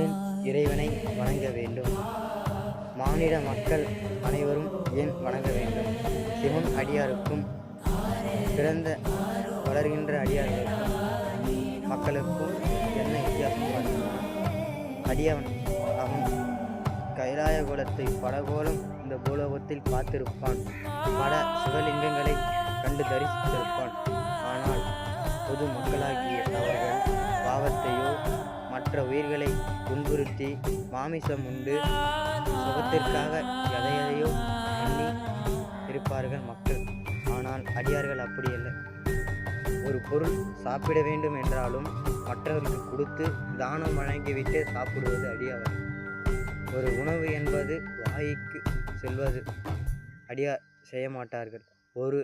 ஏன் இறைவனை வணங்க வேண்டும்? மானிட மக்கள் அனைவரும் ஏன் வணங்க வேண்டும்? சிவன் அடியாருக்கும் பிறந்த வளர்கின்ற அடியார்களுக்கும் மக்களுக்கும் என்ன வித்தியாசம் பார்த்தீங்கன்னா, அடியவன் அவன் கைலாய கோலத்தை படகோலம் இந்த பூலோகத்தில் பார்த்திருப்பான். பல சிவலிங்கங்களை கண்டு தரிசித்திருப்பான். ஆனால் பொது மக்களாகிய அவர்கள் பாவத்தையோ மற்ற உயிர்களை துன்புறுத்தி மாமிசம் உண்டு சுகத்திற்காக எதையோ பண்ணி இருப்பார்கள் மக்கள். ஆனால் அடியார்கள் அப்படியல்ல. ஒரு பொருள் சாப்பிட வேண்டும் என்றாலும் மற்றவர்களுக்கு கொடுத்து தானம் வழங்கிவிட்டு சாப்பிடுவது அடியார். ஒரு உணவு என்பது வாய்க்கு செல்வது அடியார் செய்ய மாட்டார்கள். ஒரு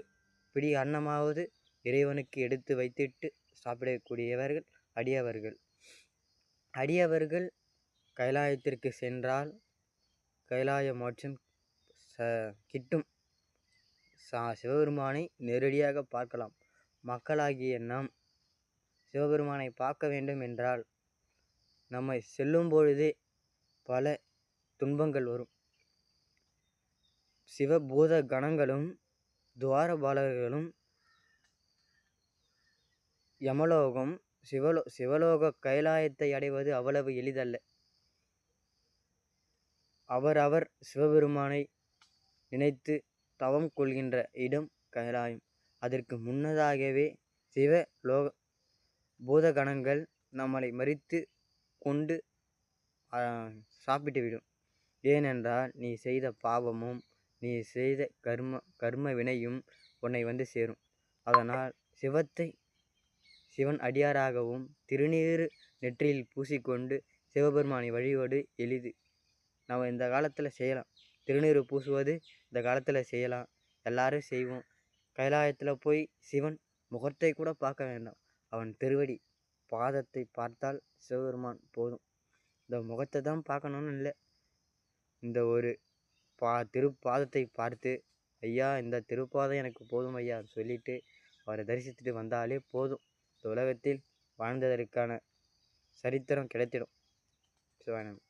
பிடி அன்னமாவது இறைவனுக்கு எடுத்து வைத்திட்டு சாப்பிடக்கூடியவர்கள் அடியவர்கள். அடியவர்கள் கைலாயத்திற்கு சென்றால் கைலாய மோட்சம் கிட்டும். சிவபெருமானை நேரடியாக பார்க்கலாம். மக்களாகிய நாம் சிவபெருமானை பார்க்க வேண்டும் என்றால் நம்மை செல்லும் பொழுதே பல துன்பங்கள் வரும். சிவபூத கணங்களும் துவாரபாலர்களும் யமலோகம் சிவலோக கைலாயத்தை அடைவது அவ்வளவு எளிதல்ல. அவர் சிவபெருமானை நினைத்து தவம் கொள்கின்ற இடம் கைலாயம். அதற்கு முன்னதாகவே சிவலோக பூதகணங்கள் நம்மளை மறித்து கொண்டு சாப்பிட்டுவிடும். ஏனென்றால் நீ செய்த பாவமும் நீ செய்த கர்ம வினையும் உன்னை வந்து சேரும். அதனால் சிவன் அடியாராகவும் திருநீறு நெற்றியில் பூசிக்கொண்டு சிவபெருமானை வழிபாடு எளிது. நம்ம இந்த காலத்தில் செய்யலாம். திருநீறு பூசுவது இந்த காலத்தில் செய்யலாம். எல்லாரும் செய்வோம். கைலாயத்தில் போய் சிவன் முகத்தை கூட பார்க்க வேண்டாம். அவன் திருவடி பாதத்தை பார்த்தால் சிவபெருமான் போதும். இந்த முகத்தை தான் பார்க்கணுன்னு இல்லை. இந்த ஒரு திருப்பாதத்தை பார்த்து ஐயா இந்த திருப்பாதம் எனக்கு போதும் ஐயா சொல்லிட்டு அவரை தரிசித்துட்டு வந்தாலே போதும். இந்த உலகத்தில் வாழ்ந்ததற்கான சரித்திரம் கிடைத்திடும். சிவானந்தம்.